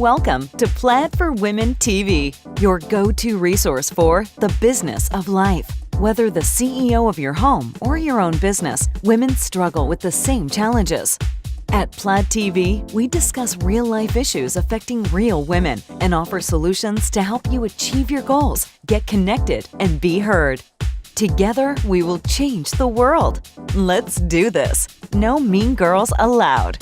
Welcome to Plaid for Women TV, your go-to resource for the business of life. Whether the CEO of your home or your own business, women struggle with the same challenges. At Plaid TV, we discuss real-life issues affecting real women and offer solutions to help you achieve your goals, get connected, and be heard. Together, we will change the world. Let's do this. No mean girls allowed.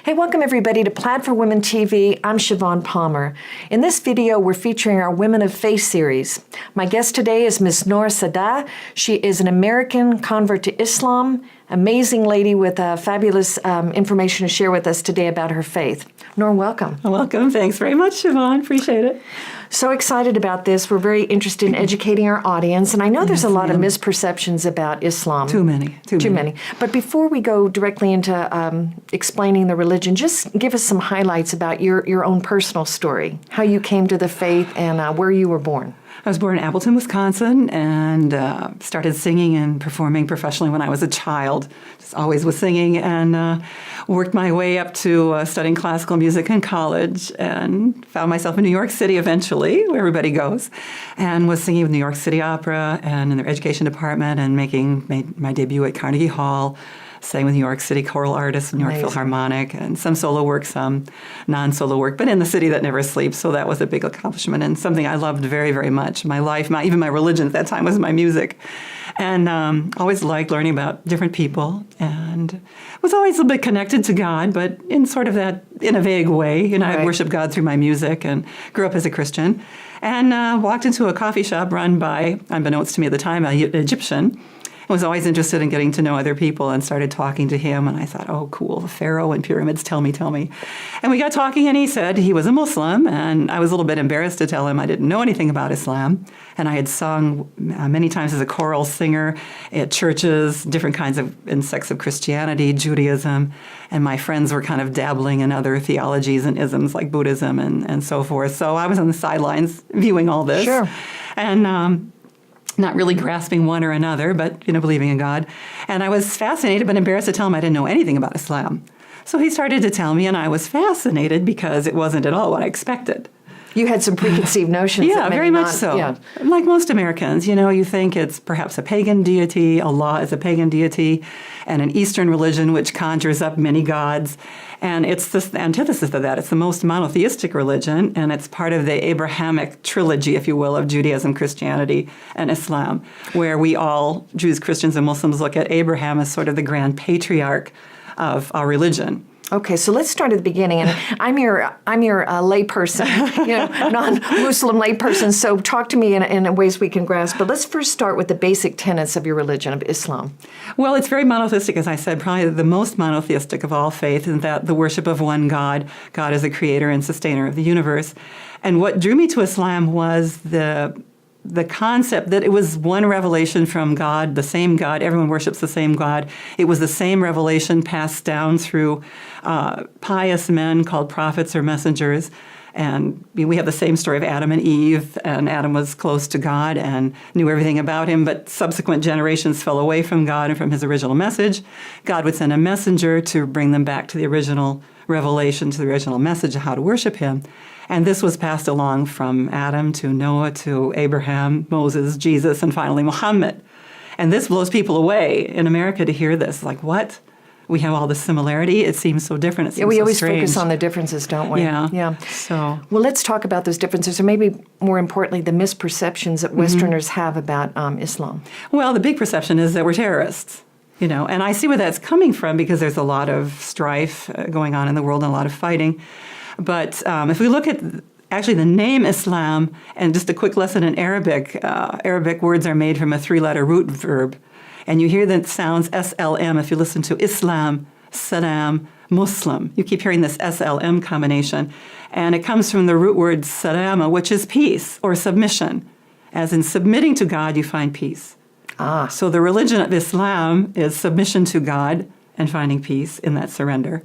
Hey, welcome everybody to Plaid for Women TV. I'm Siobhan Palmer. In this video, we're featuring our Women of Faith series. My guest today is Ms. Noor Saadeh. She is an American convert to Islam, amazing lady with fabulous information to share with us today about her faith. Noor, welcome. Welcome. Thanks very much, Siobhan. Appreciate it. So excited about this. We're very interested in educating our audience, and I know there's a lot of misperceptions about Islam. Too many. But before we go directly into explaining the religion, just give us some highlights about your own personal story, how you came to the faith, and where you were born. I was born in Appleton, Wisconsin, and started singing and performing professionally when I was a child. Just always was singing, and worked my way up to studying classical music in college, and found myself in New York City eventually, where everybody goes, and was singing with New York City Opera and in their education department, and made my debut at Carnegie Hall. Sang with New York City choral artists, New York Philharmonic, and some solo work, some non-solo work, but in the city that never sleeps. So that was a big accomplishment and something I loved very, very much. My life, even my religion at that time was my music. And always liked learning about different people, and was always a bit connected to God, but in sort of in a vague way. You know, I worshiped God through my music and grew up as a Christian. And walked into a coffee shop run by, unbeknownst to me at the time, an Egyptian. I was always interested in getting to know other people and started talking to him. And I thought, oh, cool, the Pharaoh and pyramids, tell me. And we got talking, and he said he was a Muslim. And I was a little bit embarrassed to tell him I didn't know anything about Islam. And I had sung many times as a choral singer at churches, different kinds of sects of Christianity, Judaism. And my friends were kind of dabbling in other theologies and isms like Buddhism and so forth. So I was on the sidelines viewing all this. Sure. And not really grasping one or another, but, believing in God. And I was fascinated, but embarrassed to tell him I didn't know anything about Islam. So he started to tell me, and I was fascinated because it wasn't at all what I expected. You had some preconceived notions. Yeah, very much so. Yeah. Like most Americans, you think it's perhaps a pagan deity, Allah is a pagan deity, and an Eastern religion which conjures up many gods. And it's the antithesis of that. It's the most monotheistic religion, and it's part of the Abrahamic trilogy, if you will, of Judaism, Christianity, and Islam, where we all, Jews, Christians, and Muslims, look at Abraham as sort of the grand patriarch of our religion. Okay, so let's start at the beginning, and I'm your layperson, non-Muslim layperson. So talk to me in ways we can grasp. But let's first start with the basic tenets of your religion, of Islam. Well, it's very monotheistic, as I said, probably the most monotheistic of all faith, in that the worship of one God. God is the creator and sustainer of the universe. And what drew me to Islam was the concept that it was one revelation from God, the same God. Everyone worships the same God. It was the same revelation passed down through pious men called prophets or messengers. And we have the same story of Adam and Eve, and Adam was close to God and knew everything about him, but subsequent generations fell away from God and from his original message. God would send a messenger to bring them back to the original revelation, to the original message of how to worship him. And this was passed along from Adam to Noah to Abraham, Moses, Jesus, and finally Muhammad. And this blows people away in America to hear this. Like, what? We have all this similarity. It seems so different. It seems we so always strange. focus on the differences, don't we? Yeah. So, well, let's talk about those differences, or maybe more importantly, the misperceptions that Westerners have about Islam. Well, the big perception is that we're terrorists. And I see where that's coming from because there's a lot of strife going on in the world and a lot of fighting. But if we look at actually the name Islam, and just a quick lesson in Arabic, Arabic words are made from a three-letter root verb. And you hear that sounds SLM if you listen to Islam, Salam, Muslim. You keep hearing this SLM combination. And it comes from the root word salama, which is peace or submission. As in submitting to God, you find peace. So the religion of Islam is submission to God and finding peace in that surrender.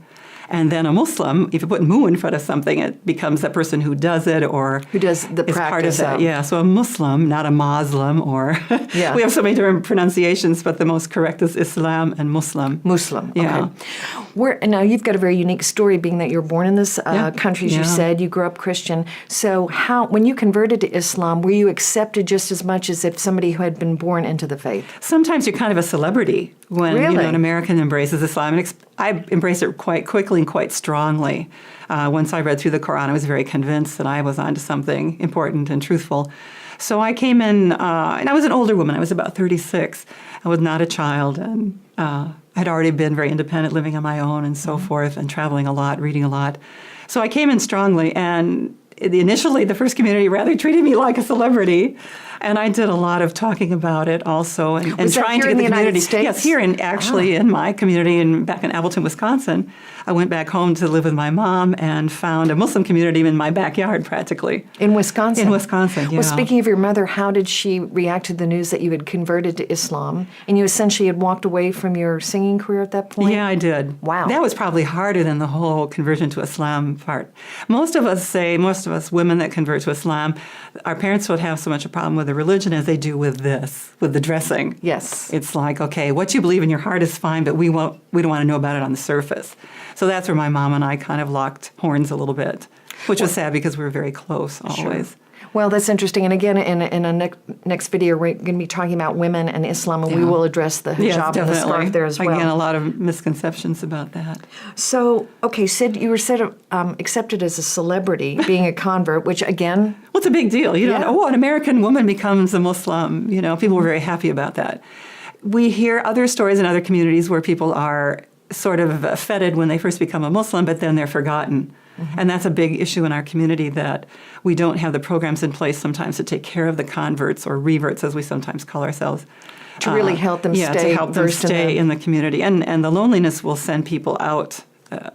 And then a Muslim, if you put mu in front of something, it becomes the person who does it or who does the is practice part of that. of. Yeah, so a Muslim, not a Muslim, or Yeah. we have so many different pronunciations, but the most correct is Islam and Muslim. Muslim. Okay. Yeah. Now you've got a very unique story, being that you're born in this country, as you Yeah. said. You grew up Christian. So when you converted to Islam, were you accepted just as much as if somebody who had been born into the faith? Sometimes you're kind of a celebrity when Really? an American embraces Islam. And I embraced it quite quickly and quite strongly. Once I read through the Quran, I was very convinced that I was onto something important and truthful. So I came in, and I was an older woman. I was about 36. I was not a child, and had already been very independent, living on my own and so forth, and traveling a lot, reading a lot. So I came in strongly, and initially the first community rather treated me like a celebrity. And I did a lot of talking about it also, and Was that trying here to get in the the United community. States? Yes, here in my community, back in Appleton, Wisconsin. I went back home to live with my mom and found a Muslim community in my backyard, practically. In Wisconsin? In Wisconsin, yeah. Well, speaking of your mother, how did she react to the news that you had converted to Islam and you essentially had walked away from your singing career at that point? Yeah, I did. Wow. That was probably harder than the whole conversion to Islam part. Most of us women that convert to Islam, our parents would have so much a problem with the religion as they do with the dressing. Yes. It's like, okay, what you believe in your heart is fine, but we don't want to know about it on the surface. So that's where my mom and I kind of locked horns a little bit, which was sad because we were very close always. Sure. Well, that's interesting. And again, in a next video, we're going to be talking about women and Islam, and we will address the hijab and the scarf there as well. Again, a lot of misconceptions about that. So, okay, you were accepted as a celebrity, being a convert, which again... Well, it's a big deal. Yeah. An American woman becomes a Muslim. People were very happy about that. We hear other stories in other communities where people are sort of feted when they first become a Muslim, but then they're forgotten. Mm-hmm. And that's a big issue in our community, that we don't have the programs in place sometimes to take care of the converts, or reverts, as we sometimes call ourselves. To really help them stay to help them stay in the community. And the loneliness will send people out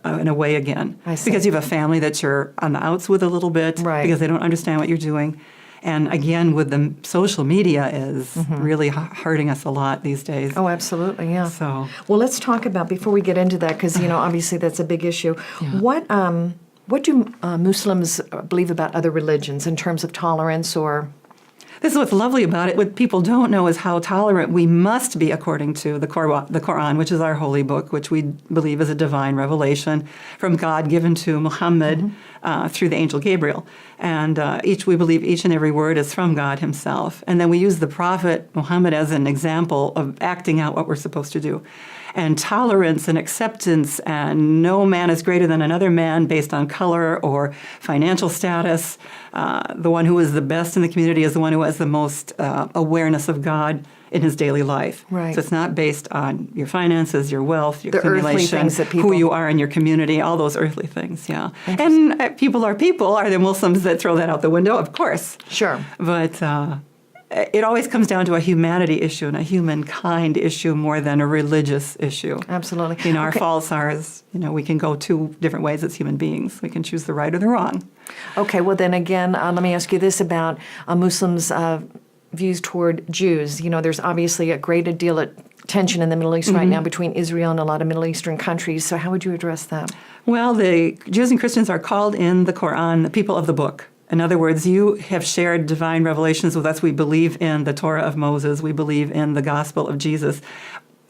in a way again. I see. Because you have a family that you're on the outs with a little bit, right. Because they don't understand what you're doing. And again, with the social media is really hurting us a lot these days. Oh, absolutely, yeah. So, well, let's talk about, before we get into that, because obviously that's a big issue. Yeah. What do Muslims believe about other religions in terms of tolerance or? This is what's lovely about it. What people don't know is how tolerant we must be according to the Quran, which is our holy book, which we believe is a divine revelation from God given to Muhammad through the angel Gabriel. And we believe each and every word is from God himself. And then we use the prophet Muhammad as an example of acting out what we're supposed to do. And tolerance and acceptance, and no man is greater than another man based on color or financial status. The one who is the best in the community is the one who has the most awareness of God in his daily life. Right. So it's not based on your finances, your wealth, your the accumulation, earthly things that people... who you are in your community, all those earthly things, yeah. And people are people. Are there Muslims that throw that out the window? Of course. Sure. But it always comes down to a humanity issue and a humankind issue more than a religious issue. Absolutely. Our faults are, we can go two different ways as human beings. We can choose the right or the wrong. Okay, well then again, let me ask you this about Muslims' views toward Jews. There's obviously a great deal of tension in the Middle East right now between Israel and a lot of Middle Eastern countries. So how would you address that? Well, the Jews and Christians are called in the Quran the people of the book. In other words, you have shared divine revelations with us. We believe in the Torah of Moses. We believe in the gospel of Jesus.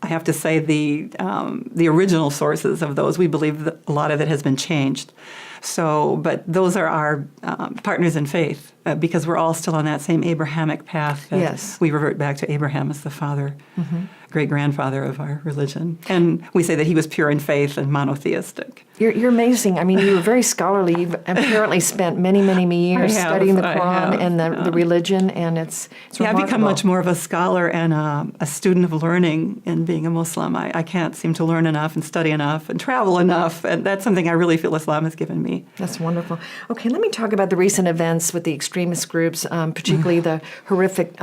I have to say the original sources of those, we believe that a lot of it has been changed. So, but those are our partners in faith because we're all still on that same Abrahamic path. That yes. We revert back to Abraham as the father, great-grandfather of our religion. And we say that he was pure in faith and monotheistic. You're amazing. I mean, you were very scholarly. You've apparently spent many, many years studying the Quran and the religion, and it's remarkable. I've become much more of a scholar and a student of learning in being a Muslim. I can't seem to learn enough and study enough and travel enough, and that's something I really feel Islam has given me. family. That's wonderful. Okay, let me talk about the recent events with the extremist groups, particularly the horrific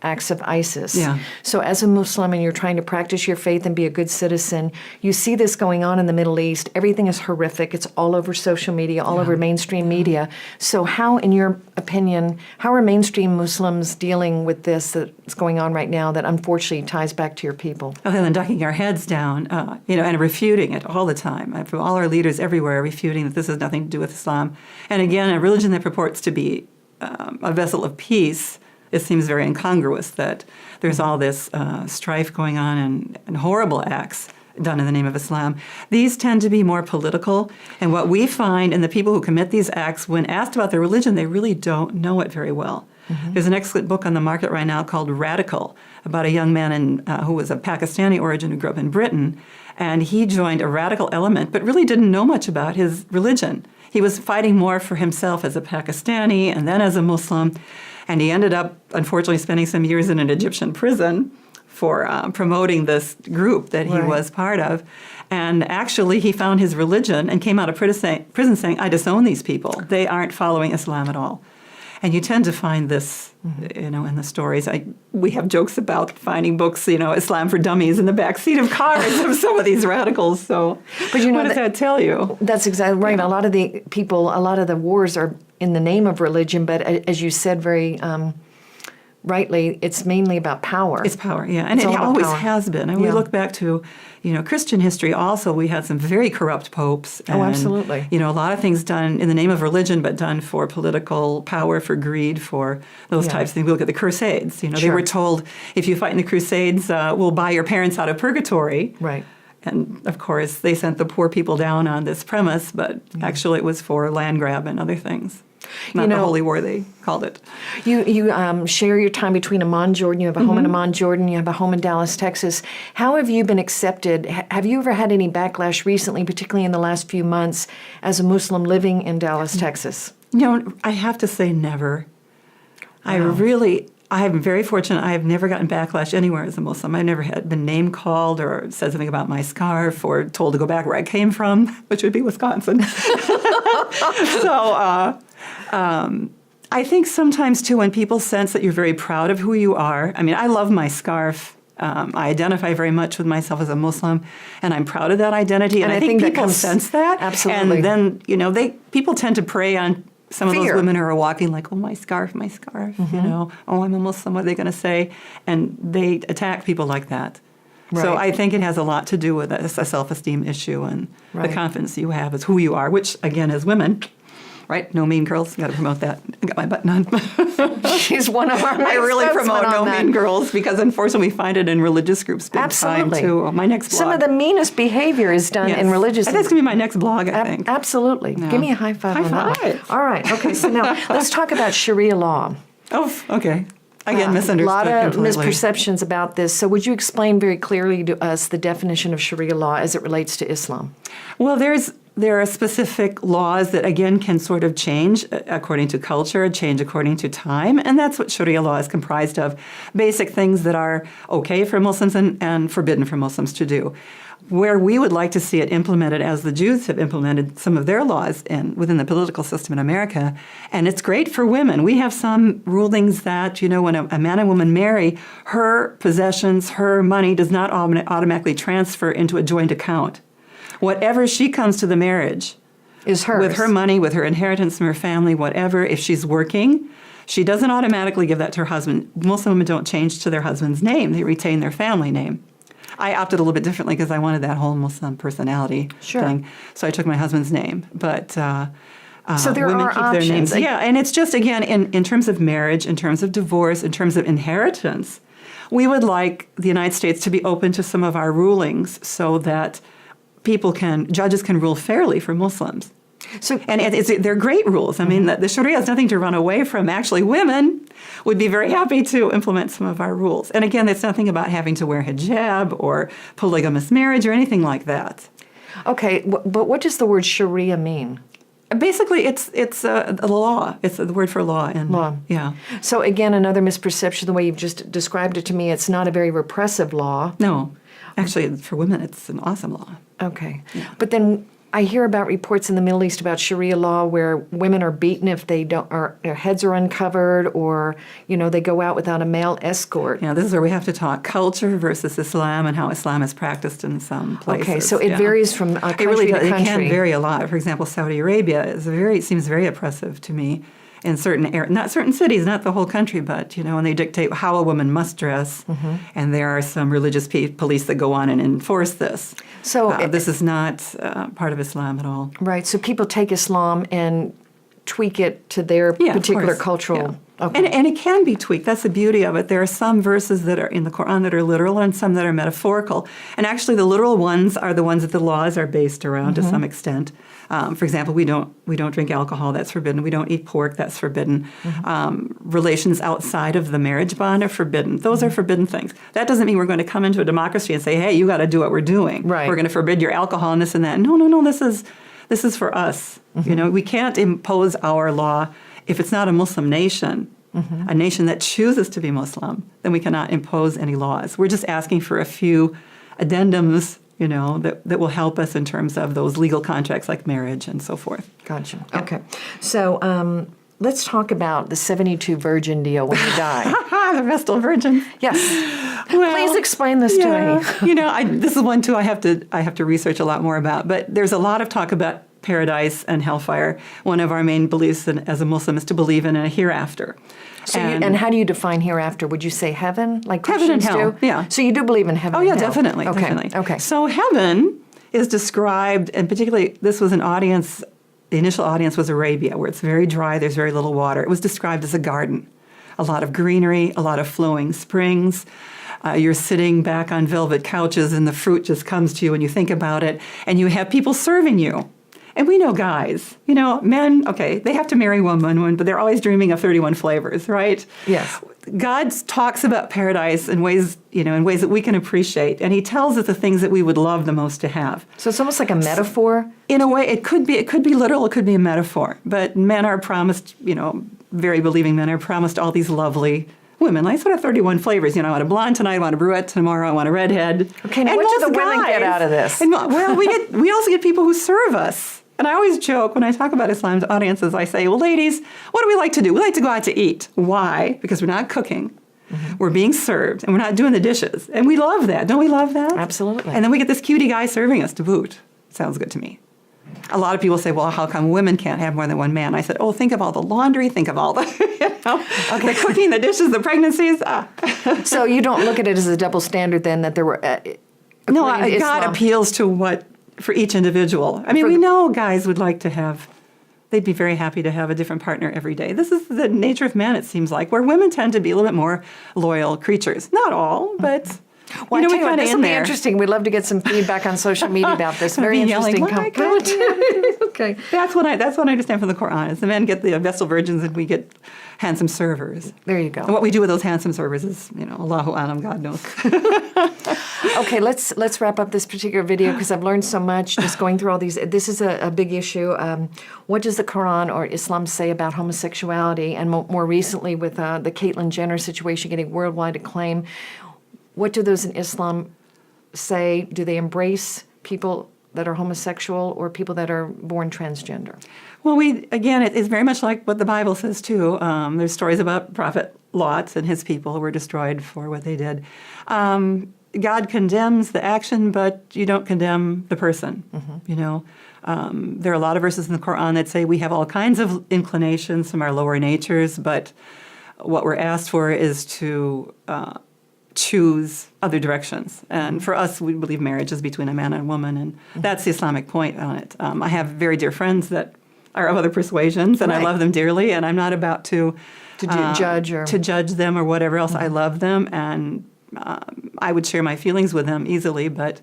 acts of ISIS. Yeah. So as a Muslim and you're trying to practice your faith and be a good citizen, you see this going on in the Middle East. Everything is horrific. It's all over social media, all over mainstream media. So how, in your opinion, how are mainstream Muslims dealing with this that's going on right now that unfortunately ties back to your people? Other than ducking our heads down, and refuting it all the time. From all our leaders everywhere, refuting that this has nothing to do with Islam. And again, a religion that purports to be a vessel of peace, it seems very incongruous that there's all this strife going on and horrible acts done in the name of Islam. These tend to be more political, and what we find in the people who commit these acts, when asked about their religion, they really don't know it very well. There's an excellent book on the market right now called Radical, about a young man who was of Pakistani origin who grew up in Britain, and he joined a radical element but really didn't know much about his religion. He was fighting more for himself as a Pakistani and then as a Muslim, and he ended up, unfortunately, spending some years in an Egyptian prison for promoting this group that he was part of. And actually, he found his religion and came out of prison saying, I disown these people. They aren't following Islam at all. And you tend to find this, in the stories. We have jokes about finding books, Islam for Dummies in the back seat of cars of some of these radicals. So but what does that tell you? That's exactly right. A lot of the people, a lot of the wars are in the name of religion, but as you said very rightly, it's mainly about power. It's power, yeah. And it always has been. And we look back to, Christian history also. We had some very corrupt popes. And, absolutely. A lot of things done in the name of religion, but done for political power, for greed, for those types of things. We look at the Crusades. They were told, if you fight in the Crusades, we'll buy your parents out of purgatory. Right. And, of course, they sent the poor people down on this premise, but actually it was for land grab and other things. Not the Holy War, they called it. You share your time between Amman, Jordan. You have a home in Amman, Jordan. You have a home in Dallas, Texas. How have you been accepted? Have you ever had any backlash recently, particularly in the last few months, as a Muslim living in Dallas, Texas? I have to say never. Wow. I'm very fortunate. I have never gotten backlash anywhere as a Muslim. I've never been name called or said something about my scarf or told to go back where I came from, which would be Wisconsin. So I think sometimes, too, when people sense that you're very proud of who you are. I mean, I love my scarf. I identify very much with myself as a Muslim, and I'm proud of that identity. And I think people sense that. Absolutely. And then, people tend to prey on some of those women who are walking like, oh, my scarf, oh, I'm a Muslim, what are they going to say? And they attack people like that. Right. So I think it has a lot to do with a self-esteem issue and the confidence you have as who you are, which, again, as women, right? No mean girls. Got to promote that. I got my button on. She's one of our. I really promote no mean girls because unfortunately we find it in religious groups big time too. My next blog. Some of the meanest behavior is done in religious. That's gonna be my next blog, I think. Absolutely. Yeah. Give me a high five. High five. All right. Okay. So now let's talk about Sharia law. Oh, okay. Again, misunderstood. A lot of completely. misperceptions about this. So would you explain very clearly to us the definition of Sharia law as it relates to Islam? Well, there are specific laws that, again, can sort of change according to culture, change according to time, and that's what Sharia law is comprised of. Basic things that are okay for Muslims and forbidden for Muslims to do. Where we would like to see it implemented as the Jews have implemented some of their laws within the political system in America, and it's great for women. We have some rulings that, when a man and woman marry, her possessions, her money does not automatically transfer into a joint account. Whatever she comes to the marriage is hers. With her money, with her inheritance from her family, whatever, if she's working, she doesn't automatically give that to her husband. Muslim women don't change to their husband's name. They retain their family name. I opted a little bit differently because I wanted that whole Muslim personality thing. So I took my husband's name. But so there women are keep options. their names. Yeah, and it's just, again, in terms of marriage, in terms of divorce, in terms of inheritance, we would like the United States to be open to some of our rulings so that judges can rule fairly for Muslims. And they're great rules. I mean, the Sharia has nothing to run away from. Actually, women would be very happy to implement some of our rules. And again, it's nothing about having to wear hijab or polygamous marriage or anything like that. Okay, but what does the word Sharia mean? Basically, it's a law. It's the word for law. Law. Yeah. So again, another misperception, the way you've just described it to me, it's not a very repressive law. No. Actually, for women, it's an awesome law. Okay. Yeah. But then I hear about reports in the Middle East about Sharia law where women are beaten if they don't, or their heads are uncovered, or they go out without a male escort. Yeah, this is where we have to talk culture versus Islam and how Islam is practiced in some places. Okay, so it varies from country it really to does. country. It can vary a lot. For example, Saudi Arabia seems very oppressive to me in certain areas, not certain cities, not the whole country, but and they dictate how a woman must dress, and there are some religious police that go on and enforce this. So this is not part of Islam at all. Right. So people take Islam and tweak it to their particular cultural. Yeah. Okay. And it can be tweaked. That's the beauty of it. There are some verses that are in the Quran that are literal and some that are metaphorical. And actually, the literal ones are the ones that the laws are based around to some extent. For example, we don't drink alcohol. That's forbidden. We don't eat pork. That's forbidden. Relations outside of the marriage bond are forbidden. Those are forbidden things. That doesn't mean we're going to come into a democracy and say, hey, you got to do what we're doing. Right. We're going to forbid your alcohol and this and that. No. This is for us. We can't impose our law. If it's not a Muslim nation, a nation that chooses to be Muslim, then we cannot impose any laws. We're just asking for a few addendums, that will help us in terms of those legal contracts like marriage and so forth. Gotcha. Yeah. Okay. So let's talk about the 72 virgin deal when you die. The Vestal Virgin. Yes. Well, please explain this to me. This is one too I have to research a lot more about. But there's a lot of talk about paradise and hellfire. One of our main beliefs as a Muslim is to believe in a hereafter. So and how do you define hereafter? Would you say heaven, like Christians Christians heaven and hell, do? yeah. So you do believe in heaven and hell? Definitely, okay. definitely. Okay. So heaven is described, and particularly this was an audience, the initial audience was Arabia, where it's very dry, there's very little water. It was described as a garden. A lot of greenery, a lot of flowing springs. You're sitting back on velvet couches and the fruit just comes to you when you think about it, and you have people serving you. And we know guys, men, okay, they have to marry one woman, but they're always dreaming of 31 flavors, right? Yes. God talks about paradise in ways, in ways that we can appreciate, and he tells us the things that we would love the most to have. So it's almost like a metaphor? In a way, it could be literal, it could be a metaphor, but men are promised, very believing men are promised all these lovely women. I sort of 31 flavors. I want a blonde tonight, I want a brunette tomorrow, I want a redhead. Okay, now what do the women get out of this? We also get people who serve us. And I always joke when I talk about Islam's audiences, I say, well, ladies, what do we like to do? We like to go out to eat. Why? Because we're not cooking. We're being served, and we're not doing the dishes. And we love that. Don't we love that? Absolutely. And then we get this cutie guy serving us to boot. Sounds good to me. A lot of people say, well, how come women can't have more than one man? I said, think of all the laundry, think of all the, the cooking, the dishes, the pregnancies. So you don't look at it as a double standard then that there were... No, God appeals to for each individual. I mean, we know guys would like to have, they'd be very happy to have a different partner every day. This is the nature of men, it seems like, where women tend to be a little bit more loyal creatures. Not all, but... Well, we kind of this will be interesting. We'd love to get some feedback on social media about this. Very interesting comment. Okay, that's what I understand from the Quran. Is the men get the Vestal Virgins and we get handsome servers. There you go. And what we do with those handsome servers is, Allahu Alam, God knows. Okay, let's wrap up this particular video because I've learned so much just going through all these. This is a big issue. What does the Quran or Islam say about homosexuality? And more recently with the Caitlyn Jenner situation getting worldwide acclaim. What do those in Islam say? Do they embrace people that are homosexual or people that are born transgender? Well, it's very much like what the Bible says, too. There's stories about Prophet Lot and his people who were destroyed for what they did. God condemns the action, but you don't condemn the person, There are a lot of verses in the Quran that say we have all kinds of inclinations from our lower natures, but what we're asked for is to... choose other directions. And for us, we believe marriage is between a man and a woman, and that's the Islamic point on it. I have very dear friends that are of other persuasions, and I love them dearly, and I'm not about to judge them or whatever else. I love them, and I would share my feelings with them easily, but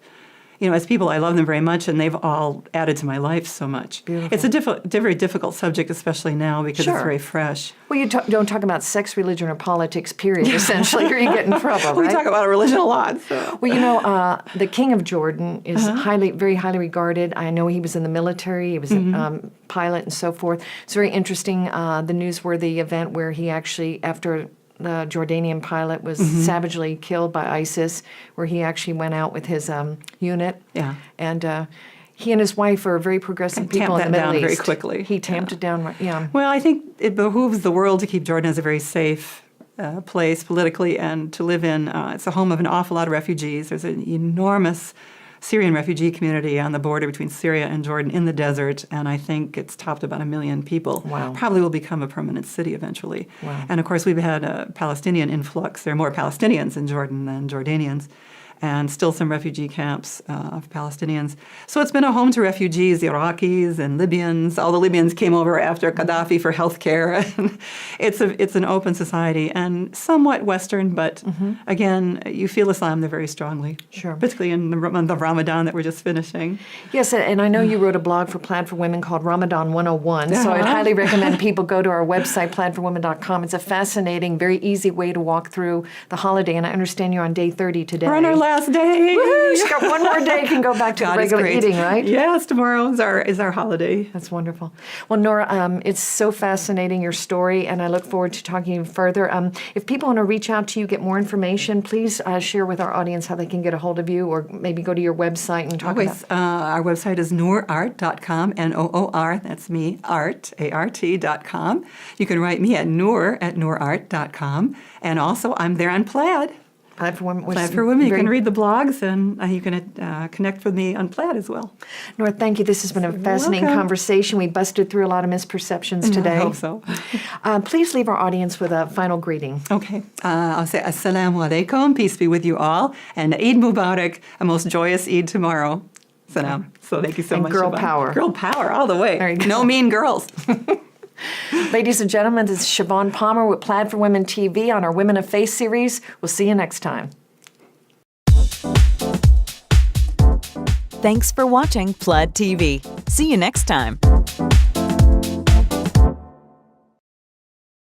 as people, I love them very much, and they've all added to my life so much. Beautiful. It's a very difficult subject, especially now, because it's very fresh. Well, you don't talk about sex, religion, or politics, period, essentially, or you get in trouble, right? We talk about religion a lot. So. Well, the King of Jordan is very highly regarded. I know he was in the military. He was a pilot and so forth. It's very interesting, the newsworthy event where he actually, after... the Jordanian pilot was savagely killed by ISIS, where he actually went out with his unit. Yeah. And He and his wife are very progressive people in the Middle East. Very quickly. He tamped it down, yeah. Well, I think it behooves the world to keep Jordan as a very safe place politically and to live in. It's a home of an awful lot of refugees. There's an enormous Syrian refugee community on the border between Syria and Jordan in the desert, and I think it's topped about 1 million people. Wow. Probably will become a permanent city eventually. Wow. And of course, we've had a Palestinian influx. There are more Palestinians in Jordan than Jordanians, and still some refugee camps of Palestinians. So it's been a home to refugees, the Iraqis and Libyans. All the Libyans came over after Gaddafi for health care. It's an open society and somewhat Western, but again, you feel Islam there very strongly. Sure. Particularly in the month of Ramadan that we're just finishing. Yes, and I know you wrote a blog for Plaid for Women called Ramadan 101, so I'd highly recommend people go to our website, plaidforwomen.com. It's a fascinating, very easy way to walk through the holiday, and I understand you're on day 30 today. We're on our last day. Woohoo! She's got one more day, can go back to God the regular is great. eating, right? Yes, tomorrow is our holiday. That's wonderful. Well, Noor, it's so fascinating, your story, and I look forward to talking to you further. If people want to reach out to you, get more information, please share with our audience how they can get a hold of you, or maybe go to your website and talk about. Our website is noorart.com, Noor, that's me, art, ART.com. You can write me at noorart.com, and also I'm there on Plaid. Plaid for Women. Plaid for Women. You can read the blogs, and you can connect with me on Plaid as well. Noor, thank you. This has been a fascinating conversation. We busted through a lot of misperceptions today. I hope so. Please leave our audience with a final greeting. Okay. I'll say Assalamu alaikum, peace be with you all, and Eid Mubarak, a most joyous Eid tomorrow. Salam. So thank you so much. Girl Siobhan. power. Girl power all the way. There you go. No mean girls. Ladies and gentlemen, this is Siobhan Palmer with Plaid for Women TV on our Women of Faith series. We'll see you next time. Thanks for watching Plaid TV. See you next time.